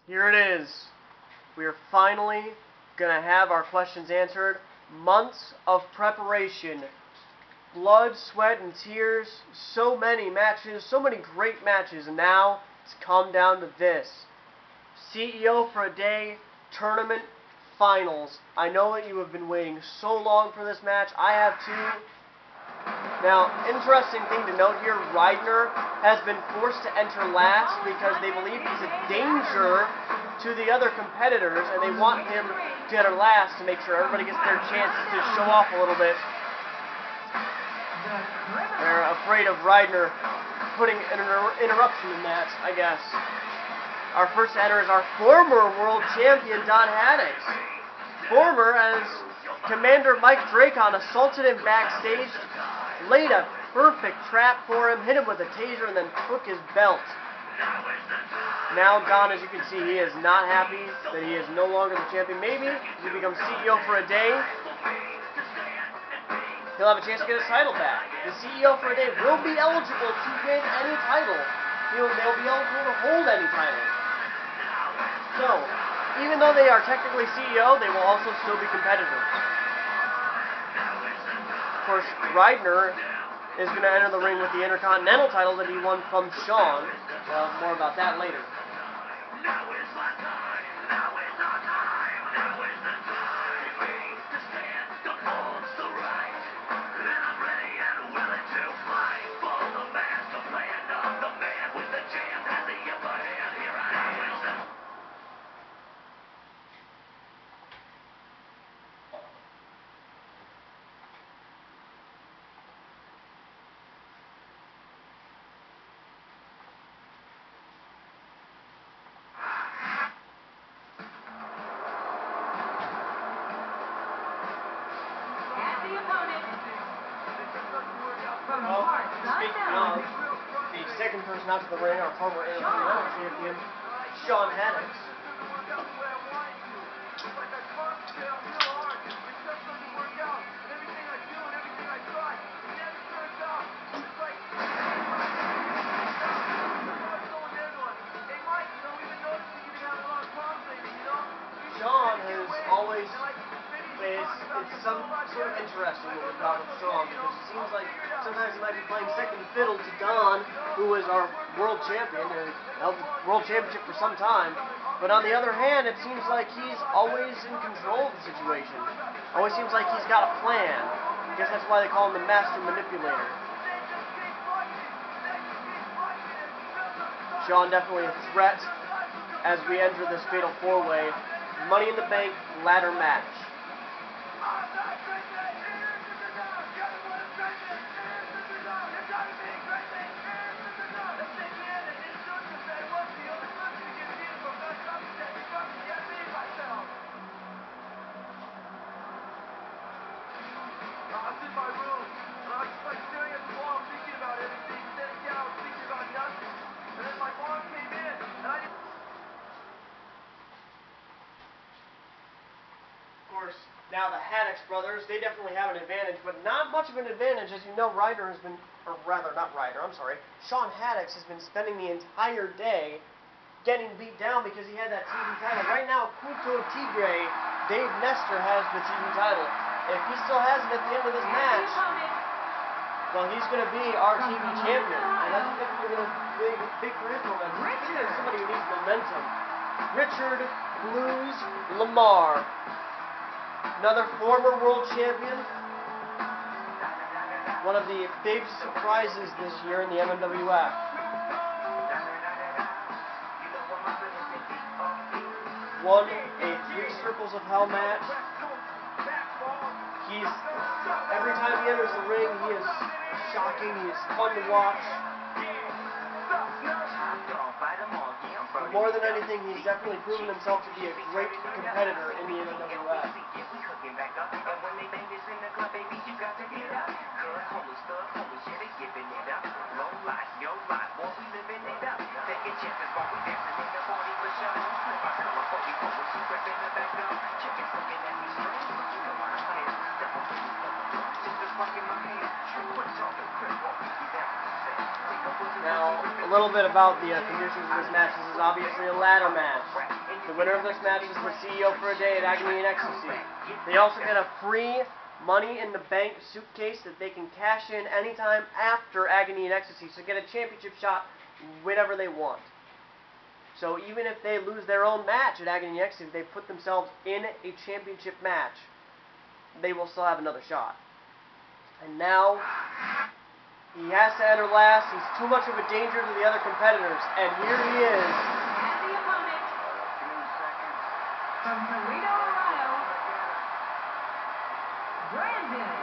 Here it is. We are finally going to have our questions answered. Months of preparation. Blood, sweat, and tears. So many matches, so many great matches, and now it's come down to this. CEO for a day, tournament finals. I know that you have been waiting so long for this match. I have too. Now, interesting thing to note here, Reidner has been forced to enter last because they believe he's a danger to the other competitors, and they want him to enter last to make sure everybody gets their chance to show off a little bit. They're afraid of Reidner putting an interruption in that, I guess. Our first to enter is our former world champion, Don Haddix. Former, as Commander Mike Dracon assaulted him backstage, laid a perfect trap for him, hit him with a taser, and then took his belt. Now Don, as you can see, he is not happy that he is no longer the champion. Maybe if he becomes CEO for a day, he'll have a chance to get his title back. The CEO for a day will be eligible to win any title. They'll be eligible to hold any title. So, even though they are technically CEO, they will also still be competitors. Of course, Reidner is going to enter the ring with the Intercontinental title that he won from Shawn. More about that later. Speaking of, the second person out to the ring, our former Intercontinental champion, Shawn Haddix. Shawn has always it's some sort of interesting what we've got with Shawn, because it seems like sometimes he might be playing second fiddle to Don, who is our world champion and held the world championship for some time. But on the other hand, it seems like he's always in control of the situation. Always seems like he's got a plan. I guess that's why they call him the master manipulator. Shawn definitely a threat as we enter this fatal four-way Money in the Bank ladder match. Now the Haddix brothers, they definitely have an advantage, but not much of an advantage. As you know, Shawn Haddix has been spending the entire day getting beat down because he had that TV title. Right now, Punto Tigre, Dave Nestor has the TV title. If he still has it at the end of this match, well, he's going to be our TV champion. And that's definitely going to be big for his momentum. There's somebody who needs momentum. Richard Blues Lamar. Another former world champion. One of the big surprises this year in the MMWF. Won a 3 Circles of Hell match. Every time he enters the ring, he is shocking, he is fun to watch. But more than anything, he's definitely proven himself to be a great competitor in the MMWF. Now, a little bit about the conditions of this match. This is obviously a ladder match. The winner of this match is for CEO for a day at Agony and Ecstasy. They also get a free Money in the Bank suitcase that they can cash in anytime after Agony and Ecstasy, so get a championship shot whenever they want. So even if they lose their own match at Agony and Ecstasy, if they put themselves in a championship match, they will still have another shot. And now, he has to enter last. He's too much of a danger to the other competitors. And here he is. And the opponent, from Toledo, Ohio, Brandon.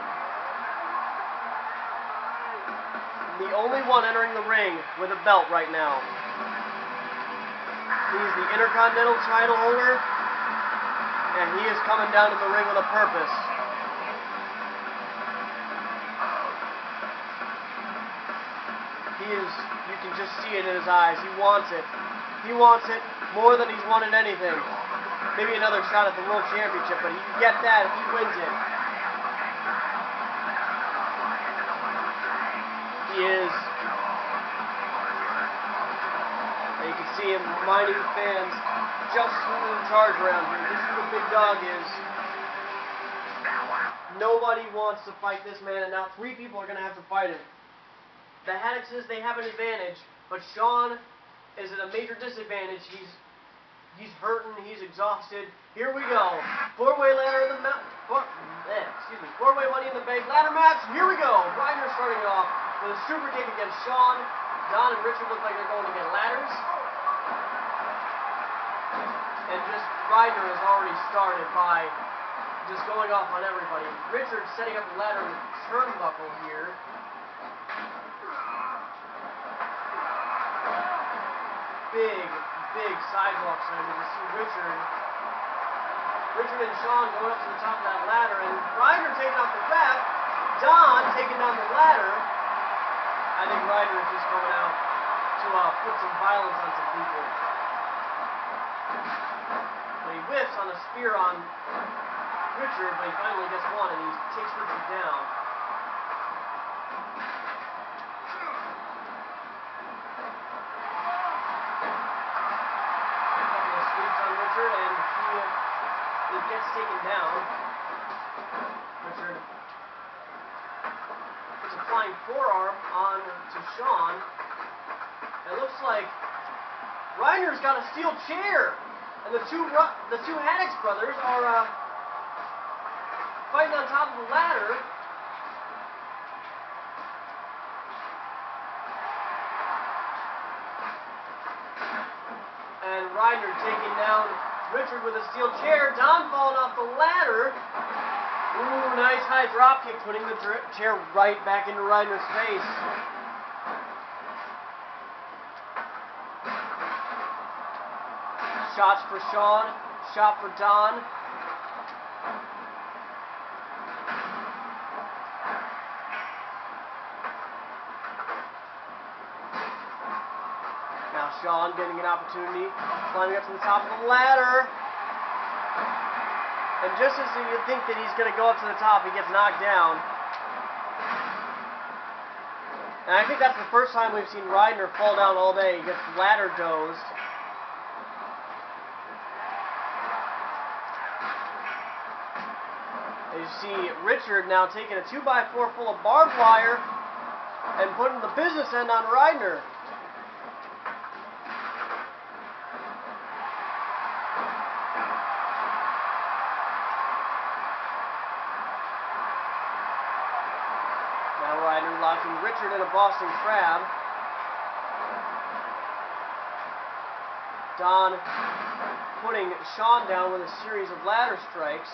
The only one entering the ring with a belt right now. He's the Intercontinental title holder, and he is coming down to the ring with a purpose. He is, you can just see it in his eyes. He wants it. He wants it more than he's wanted anything. Maybe another shot at the World Championship, but he can get that if he wins it. He is. And you can see him reminding the fans just who's in charge around here. This is who the big dog is. Nobody wants to fight this man, and now 3 people are going to have to fight him. The Haddixes, they have an advantage, but Sean is at a major disadvantage. He's hurting, he's exhausted. Here we go. 4-way ladder in the four-way Money in the Bank ladder match. Here we go. Ryder starting off with a super kick against Sean. Don and Richard look like they're going to get ladders. And just Ryder has already started by just going off on everybody. Richard setting up the ladder in the turnbuckle here. Big sidewalk slam. You can see Richard and Sean going up to the top of that ladder, and Ryder taking off the ref. Don taking down the ladder. I think Ryder is just going out to put some violence on some people. But he whiffs on a spear on Richard, but he finally gets one, and he takes Richard down. And he gets taken down. Richard puts a flying forearm on to Sean. It looks like Reiner's got a steel chair, and the two Haddix brothers are fighting on top of the ladder. And Ryder taking down Richard with a steel chair. Don falling off the ladder. Ooh, nice high drop kick, putting the chair right back into Ryder's face. Shots for Sean, shot for Don. Now Sean getting an opportunity, climbing up to the top of the ladder. And just as you think that he's going to go up to the top, he gets knocked down. And I think that's the first time we've seen Ryder fall down all day. He gets ladder dozed. And you see Richard now taking a 2x4 full of barbed wire and putting the business end on Ryder. Ryder locking Richard in a Boston Crab. Don putting Sean down with a series of ladder strikes.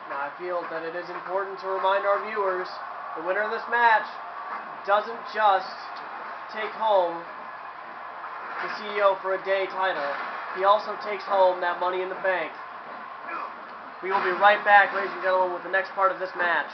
Now I feel that it is important to remind our viewers, the winner of this match doesn't just take home the CEO for a day title. He also takes home that Money in the Bank. We will be right back, ladies and gentlemen, with the next part of this match.